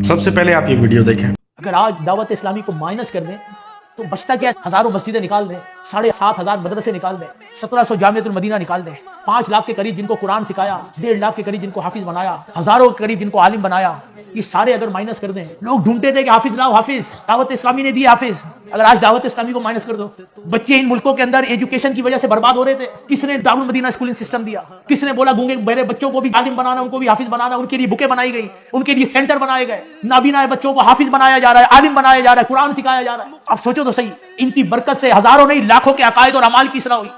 سب سے پہلے آپ یہ ویڈیو دیکھیں۔ اگر آج دعوت اسلامی کو مائنس کر دیں تو بچتا کیا؟ ہزاروں مسجدیں نکال دیں، 7,500 مدرسے نکال دیں، 1700 جامعۃ المدینہ نکال دیں، 5 لاکھ کے قریب جن کو قرآن سکھایا، 1.5 لاکھ کے قریب جن کو حافظ بنایا، ہزاروں کے قریب جن کو عالم بنایا، یہ سارے اگر مائنس کر دیں۔ لوگ ڈھونڈتے تھے کہ حافظ لاؤ، حافظ دعوت اسلامی نے دی حافظ۔ اگر آج دعوت اسلامی کو مائنس کر دو، بچے ان ملکوں کے اندر ایجوکیشن کی وجہ سے برباد ہو رہے تھے، کس نے دارالمدینہ اسکولنگ سسٹم دیا؟ کس نے بولا گونگے بہرے بچوں کو بھی عالم بنانا، ان کو بھی حافظ بنانا؟ ان کے لیے بکیں بنائی گئی، ان کے لیے سینٹر بنائے گئے، نابینا بچوں کو حافظ بنایا جا رہا ہے، عالم بنایا جا رہا ہے، قرآن سکھایا جا رہا ہے۔ اب سوچو تو صحیح، ان کی برکت سے ہزاروں نہیں لاکھوں کے عقائد اور اعمال کی اصلاح ہوئی،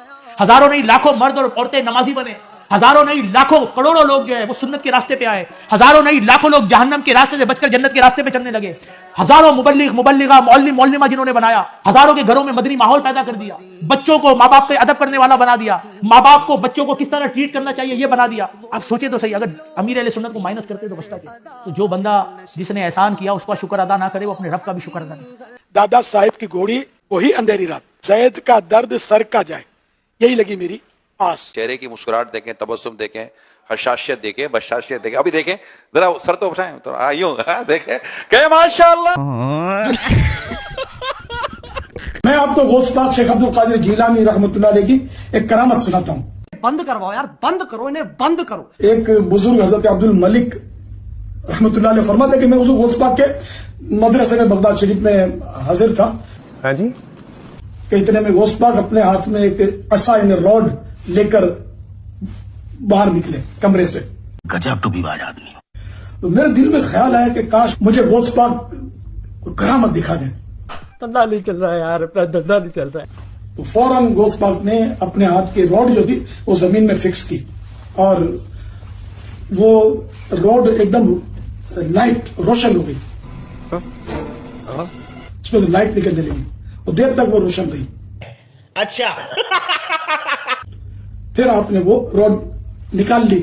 ہزاروں نہیں لاکھوں مرد اور عورتیں نمازی بنے، ہزاروں نہیں لاکھوں کروڑوں لوگ جو ہے وہ سنت کے راستے پہ آئے، ہزاروں نہیں لاکھوں لوگ جہنم کے راستے سے بچ کر جنت کے راستے پہ چلنے لگے، ہزاروں مبلغ مبلغہ معلم معلمہ جنہوں نے بنایا، ہزاروں کے گھروں میں مدنی ماحول پیدا کر دیا، بچوں کو ماں باپ کے ادب کرنے والا بنا دیا، ماں باپ کو بچوں کو کس طرح ٹریٹ کرنا چاہیے یہ بنا دیا۔ اب سوچے تو صحیح، اگر امیر اہل سنت کو مائنس کرتے تو بچتا کیا؟ تو جو بندہ جس نے احسان کیا اس کا شکر ادا نہ کرے، وہ اپنے رب کا بھی شکر ادا نہیں کرے۔ دادا صاحب کی گھوڑی وہی اندھیری رات، زید کا درد سر کا جائے، یہی لگی میری آس۔ چہرے کی مسکراہٹ دیکھیں، تبسم دیکھیں، حشاشیت دیکھیں، بشاشیت دیکھیں۔ ابھی دیکھیں ذرا سر تو اٹھائیں تو آئیوں دیکھیں کہ ماشاءاللہ۔ میں آپ کو غوث پاک شیخ عبد القادر جیلانی رحمۃ اللہ علیہ کی ایک کرامت سناتا ہوں۔ بند کرواؤ یار، بند کرو انہیں، بند کرو۔ ایک بزرگ حضرت عبد الملک رحمۃ اللہ علیہ فرماتے ہیں کہ میں حضور غوث پاک کے مدرسے میں بغداد شریف میں حاضر تھا۔ ہاں جی، کہ اتنے میں غوث پاک اپنے ہاتھ میں ایک عصا یعنی راڈ لے کر باہر نکلے کمرے سے۔ گجب ٹو بی باز آدمی۔ تو میرے دل میں خیال آیا کہ کاش مجھے غوث پاک کو کرامت دکھا دیں۔ دھندا نہیں چل رہا ہے یار، اپنا دھندا نہیں چل رہا ہے۔ تو فوراً غوث پاک نے اپنے ہاتھ کی روڈ جو تھی وہ زمین میں فکس کی، اور وہ روڈ ایک دم لائٹ روشن ہو گئی، اس میں لائٹ نکلنے لگی، اور دیر تک وہ روشن رہی۔ اچھا، پھر آپ نے وہ روڈ نکال لی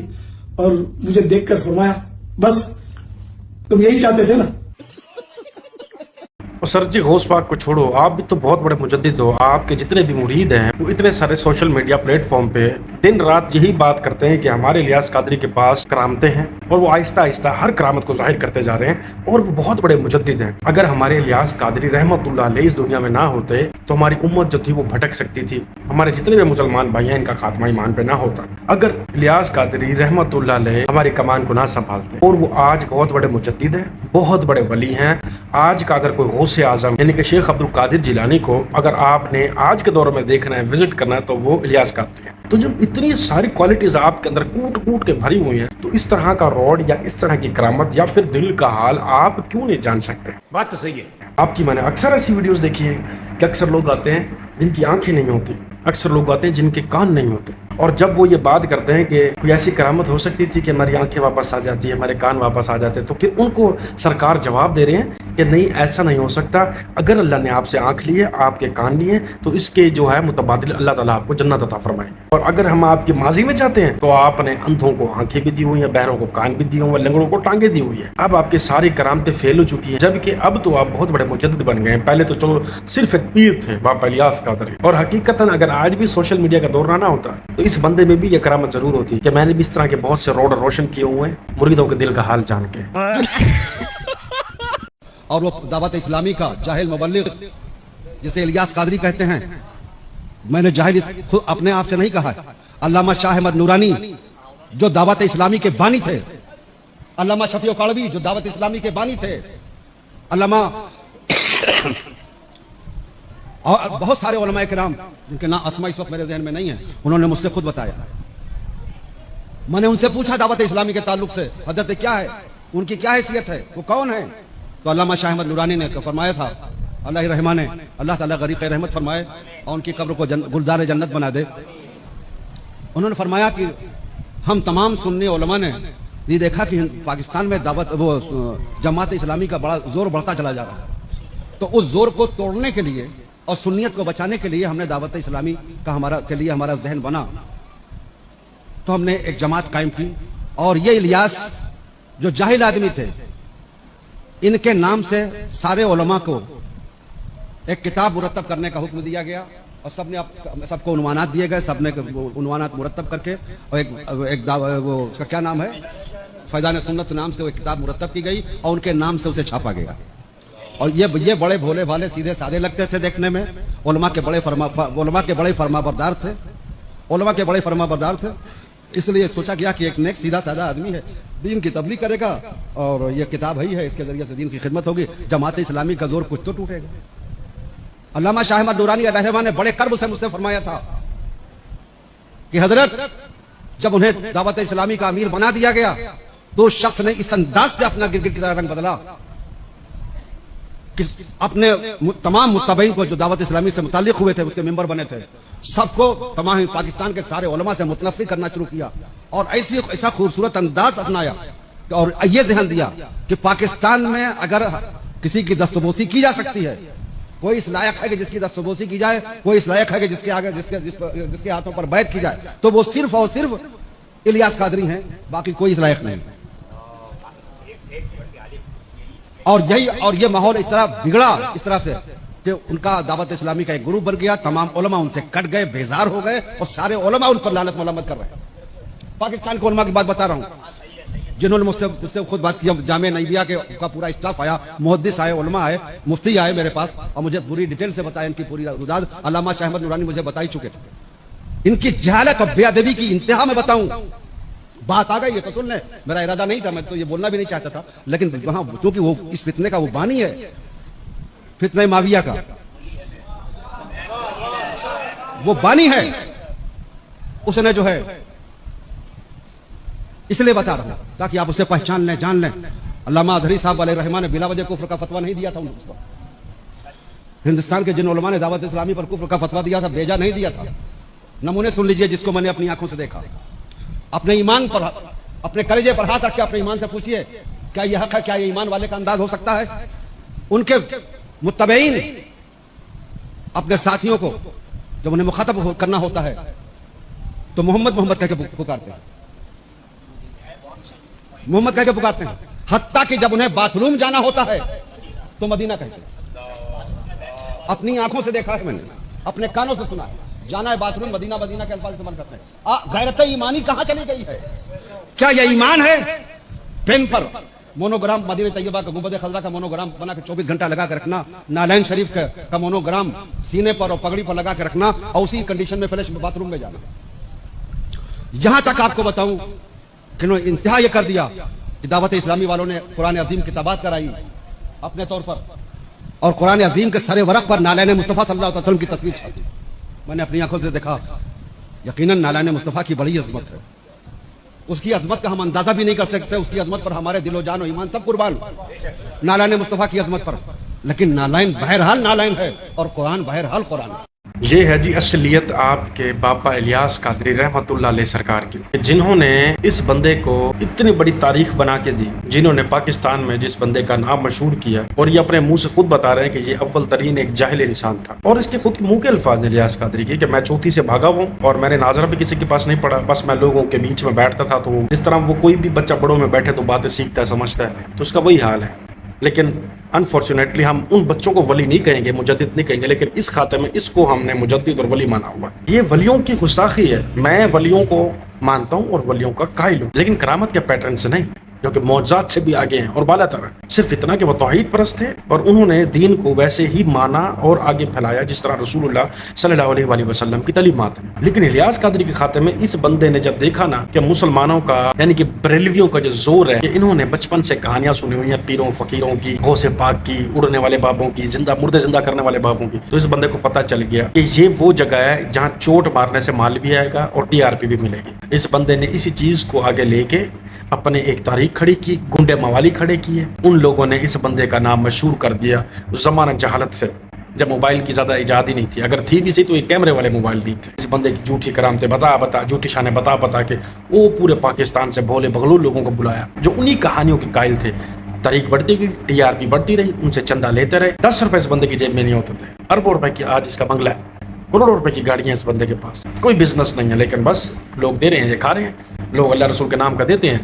اور مجھے دیکھ کر فرمایا بس تم یہی چاہتے تھے نا۔ سر جی غوث پاک کو چھوڑو، آپ بھی تو بہت بڑے مجدد ہو، آپ کے جتنے بھی مرید ہیں وہ اتنے سارے سوشل میڈیا پلیٹ فارم پہ دن رات یہی بات کرتے ہیں کہ ہمارے الیاس قادری کے پاس کرامتیں ہیں، اور وہ آہستہ آہستہ ہر کرامت کو ظاہر کرتے جا رہے ہیں، اور وہ بہت بڑے مجدد ہیں۔ اگر ہمارے الیاس قادری رحمت اللہ علیہ اس دنیا میں نہ ہوتے تو ہماری امت جو تھی وہ بھٹک سکتی تھی، ہمارے جتنے بھی مسلمان بھائی ہیں ان کا خاتمہ ایمان پہ نہ ہوتا۔ اگر الیاس قادری رحمت اللہ علیہ ہماری کمان کو نہ سنبھالتے، اور وہ آج بہت بڑے مجدد ہیں، بہت بڑے ولی ہیں، آج کا اگر کوئی غوث اعظم یعنی کہ شیخ عبد القادر جیلانی کو اگر آپ نے آج کے دور میں دیکھنا ہے، وزٹ کرنا ہے، تو وہ الیاس قادری ہے۔ تو جب اتنی ساری کوالٹیز آپ کے اندر کوٹ کوٹ کے بھری ہوئی ہیں تو اس طرح کا روڈ یا اس طرح کی کرامت یا پھر دل کا حال آپ کیوں نہیں جان سکتے؟ بات تو صحیح ہے۔ آپ کی میں نے اکثر ایسی ویڈیوز دیکھی ہیں کہ اکثر لوگ آتے ہیں جن کی آنکھیں نہیں ہوتی، اکثر لوگ آتے ہیں جن کے کان نہیں ہوتے، اور جب وہ یہ بات کرتے ہیں کہ کوئی ایسی کرامت ہو سکتی تھی کہ ہماری آنکھیں واپس آ جاتی ہے، ہمارے کان واپس آ جاتے، تو پھر ان کو سرکار جواب دے رہے ہیں کہ نہیں، ایسا نہیں ہو سکتا۔ اگر اللہ نے آپ سے آنکھ لی ہے، آپ کے کان لیے، تو اس کے جو ہے متبادل اللہ تعالیٰ آپ کو جنت عطا فرمائیں گے۔ اور اگر ہم آپ کے ماضی میں چاہتے ہیں تو آپ نے اندھوں کو آنکھیں بھی دی ہوئی ہیں، بہروں کو کان بھی دیے ہوئے ہیں، لنگڑوں کو ٹانگیں دی ہوئی ہیں۔ اب آپ کی ساری کرامتیں فیل ہو چکی ہیں، جبکہ اب تو آپ بہت بڑے مجدد بن گئے ہیں۔ پہلے تو چلو صرف ایک پیر تھے باپا الیاس قادری، اور حقیقتاً اگر آج بھی سوشل میڈیا کا دور نہ ہوتا تو اس بندے میں بھی یہ کرامت ضرور ہوتی کہ میں نے بھی اس طرح کے بہت سے روڈ روشن کیے ہوئے ہیں مریدوں کے دل کا حال جان کے۔ اور وہ دعوت اسلامی کا جاہل مبلغ جسے الیاس قادری کہتے ہیں، میں نے جاہل خود اپنے آپ سے نہیں کہا ہے، علامہ شاہ احمد نورانی جو دعوت اسلامی کے بانی تھے، علامہ شفیع کاڑوی جو دعوت اسلامی کے بانی تھے، علامہ اور بہت سارے علماء کرام جن کے نام اسماء اس وقت میرے ذہن میں نہیں ہیں، انہوں نے مجھ سے خود بتایا۔ میں نے ان سے پوچھا دعوت اسلامی کے تعلق سے حضرت کیا ہے، ان کی کیا حیثیت ہے، وہ کون ہے؟ تو علامہ شاہ احمد نورانی نے فرمایا تھا، اللہ رحمٰن، اللہ تعالیٰ غریق رحمت فرمائے اور ان کی قبر کو گلزار جنت بنا دے۔ انہوں نے فرمایا کہ ہم تمام سنی علماء نے یہ دیکھا کہ پاکستان میں دعوت وہ جماعت اسلامی کا بڑا زور بڑھتا چلا جا رہا ہے، تو اس زور کو توڑنے کے لیے اور سنیت کو بچانے کے لیے ہم نے دعوت اسلامی کا ہمارا ذہن بنا، تو ہم نے ایک جماعت قائم کی، اور یہ الیاس جو جاہل آدمی تھے، ان کے نام سے سارے علماء کو ایک کتاب مرتب کرنے کا حکم دیا گیا، اور سب کو عنوانات دیے گئے, سب نے عنوانات مرتب کر کے, اور وہ اس کا کیا نام ہے, فیضان سنت نام سے وہ کتاب مرتب کی گئی اور ان کے نام سے اسے چھاپا گیا. اور یہ بڑے بھولے بھالے سیدھے سادے لگتے تھے دیکھنے میں, علماء کے بڑے فرما بردار تھے. اس لیے سوچا گیا کہ ایک نیک سیدھا سادہ آدمی ہے, دین کی تبلیغ کرے گا اور یہ کتاب ہی ہے, اس کے ذریعے سے دین کی خدمت ہوگی, جماعت اسلامی کا زور کچھ تو ٹوٹے گا. علامہ شاہ احمد نورانی علیہ الرحمہ نے بڑے کرب سے مجھ سے فرمایا تھا کہ حضرت جب انہیں دعوت اسلامی کا امیر بنا دیا گیا تو اس شخص نے اس انداز سے اپنا گرگٹ کی طرح رنگ بدلا کہ اپنے تمام متبعین کو جو دعوت اسلامی سے متعلق ہوئے تھے, اس کے ممبر بنے تھے, سب کو تمام پاکستان کے سارے علماء سے متنفر کرنا شروع کیا اور ایسا خوبصورت انداز اپنایا اور یہ ذہن دیا کہ پاکستان میں اگر کسی کی دستبوسی کی جا سکتی ہے, کوئی اس لائق ہے کہ جس کی دستبوسی کی جائے, کوئی اس لائق ہے کہ جس کے ہاتھوں پر بیعت کی جائے, تو وہ صرف اور صرف الیاس قادری ہیں, باقی کوئی اس لائق نہیں. اور یہ ماحول اس طرح بگڑا اس طرح سے کہ ان کا دعوت اسلامی کا ایک گروپ بن گیا, تمام علماء ان سے کٹ گئے, بیزار ہو گئے اور سارے علماء ان پر لعنت ملامت کر رہے ہیں. پاکستان کے علماء کی بات بتا رہا ہوں جنہوں نے مجھ سے خود بات کی. جامعہ نعیمیہ کا پورا اسٹاف آیا, محدث آئے, علماء آئے, مفتی آئے میرے پاس اور مجھے پوری ڈیٹیل سے بتایا, ان کی پوری روداد علامہ شاہ احمد نورانی مجھے بتا ہی چکے تھے. ان کی جہالت اور بے ادبی کی انتہا میں بتاؤں, بات آ گئی ہے تو سن لیں, میرا ارادہ نہیں تھا, میں تو یہ بولنا بھی نہیں چاہتا تھا, لیکن وہاں چونکہ وہ اس فتنے کا وہ بانی ہے, فتنہ معاویہ کا وہ بانی ہے, اس نے جو ہے, اس لیے بتا رہا ہوں تاکہ آپ اسے پہچان لیں, جان لیں. علامہ اظہری صاحب علیہ الرحمہ نے بلا وجہ کفر کا فتویٰ نہیں دیا تھا. ہندوستان کے جن علماء نے دعوت اسلامی پر کفر کا فتویٰ دیا تھا, بیجا نہیں دیا تھا. نمونے سن لیجئے جس کو میں نے اپنی آنکھوں سے دیکھا. اپنے ایمان پر, اپنے کلیجے پر ہاتھ رکھ کے اپنے ایمان سے پوچھئے کیا یہ حق ہے, کیا یہ ایمان والے کا انداز ہو سکتا ہے. ان کے متبعین اپنے ساتھیوں کو جب انہیں مخاطب کرنا ہوتا ہے تو محمد کہہ کے پکارتے ہیں, محمد کہہ کے پکارتے ہیں, حتیٰ کہ جب انہیں باتھ روم جانا ہوتا ہے تو مدینہ کہتے ہیں. اپنی آنکھوں سے دیکھا ہے میں نے, اپنے کانوں سے سنا ہے, جانا ہے باتھ روم, مدینہ کے الفاظ استعمال کرتے ہیں. غیرت ایمانی کہاں چلی گئی ہے؟ کیا یہ ایمان ہے پین پر مونوگرام مدینہ طیبہ کا گنبد خضرا کا مونوگرام بنا کے 24 گھنٹہ لگا کے رکھنا, نالین شریف کا مونوگرام سینے پر اور پگڑی پر لگا کے رکھنا اور اسی کنڈیشن میں فلیش باتھ روم میں جانا. یہاں تک آپ کو بتاؤں کہ انہوں نے انتہا یہ کر دیا کہ دعوت اسلامی والوں نے قرآن عظیم کتابات کرائی اپنے طور پر, اور قرآن عظیم کے سر ورق پر نالین مصطفیٰ صلی اللہ علیہ وسلم کی تصویر چھاپی. میں نے اپنی آنکھوں سے دیکھا, یقیناً نالین مصطفیٰ کی بڑی عظمت ہے, اس کی عظمت کا ہم اندازہ بھی نہیں کر سکتے, اس کی عظمت پر ہمارے دل و جان و ایمان سب قربان, نالین مصطفیٰ کی عظمت پر. لیکن نالین بہرحال نالین ہے اور قرآن بہرحال قرآن ہے. یہ ہے جی اصلیت آپ کے باپا الیاس قادری رحمت اللہ علیہ سرکار کی, جنہوں نے اس بندے کو اتنی بڑی تاریخ بنا کے دی, جنہوں نے پاکستان میں جس بندے کا نام مشہور کیا, اور یہ اپنے منہ سے خود بتا رہے ہیں کہ یہ اول ترین ایک جاہل انسان تھا. اور اس کے خود منہ کے الفاظ ہیں الیاس قادری کے کہ میں چوتھی سے بھاگا ہوں اور میں نے ناظرہ بھی کسی کے پاس نہیں پڑھا, بس میں لوگوں کے بیچ میں بیٹھتا تھا, تو جس طرح وہ کوئی بھی بچہ بڑوں میں بیٹھے تو باتیں سیکھتا ہے, سمجھتا ہے, تو اس کا وہی حال ہے. لیکن انفارچونیٹلی ہم ان بچوں کو ولی نہیں کہیں گے, مجدد نہیں کہیں گے, لیکن اس خاطر میں اس کو ہم نے مجدد اور ولی مانا ہوا. یہ ولیوں کی گستاخی ہے. میں ولیوں کو مانتا ہوں اور ولیوں کا قائل ہوں, لیکن کرامت کے پیٹرن سے نہیں, کیونکہ معجزات سے بھی آگے ہیں اور بالا تر ہیں. صرف اتنا کہ وہ توحید پرست تھے اور انہوں نے دین کو ویسے ہی مانا اور آگے پھیلایا جس طرح رسول اللہ صلی اللہ علیہ وآلہ وسلم کی تعلیمات ہیں. لیکن الیاس قادری کے خاتے میں اس بندے نے جب دیکھا نا کہ مسلمانوں کا یعنی کہ بریلویوں کا جو زور ہے کہ انہوں نے بچپن سے کہانیاں سنی ہوئی ہیں پیروں فقیروں کی, غوث پاک کی, اڑنے والے بابوں کی, مردے زندہ کرنے والے بابوں کی, تو اس بندے کو پتہ چل گیا کہ یہ وہ جگہ ہے جہاں چوٹ مارنے سے مال بھی آئے گا اور TRP بھی ملے گی. اس بندے نے اسی چیز کو آگے لے کے اپنے ایک تاریخ کھڑی کی, گنڈے موالی کھڑے کیے. ان لوگوں نے اس بندے کا نام مشہور کر دیا زمانہ جہالت سے, جب موبائل کی زیادہ ایجاد ہی نہیں تھی, اگر تھی بھی سی تو یہ کیمرے والے موبائل نہیں تھے. اس بندے کی جھوٹی کرامتیں بتا جھوٹی شانیں بتا کے وہ پورے پاکستان سے بھولے بغلول لوگوں کو بلایا جو انہی کہانیوں کے قائل تھے. تاریخ بڑھتی گئی, TRP بڑھتی رہی, ان سے چندہ لیتے رہے. 10 روپے اس بندے کی جیب میں نہیں ہوتے تھے, اربوں روپے کی آج اس کا بنگلہ ہے, کروڑوں روپے کی گاڑیاں اس بندے کے پاس. کوئی بزنس نہیں ہے, لیکن بس لوگ دے رہے ہیں, یہ کھا رہے ہیں. لوگ اللہ رسول کے نام کا دیتے ہیں,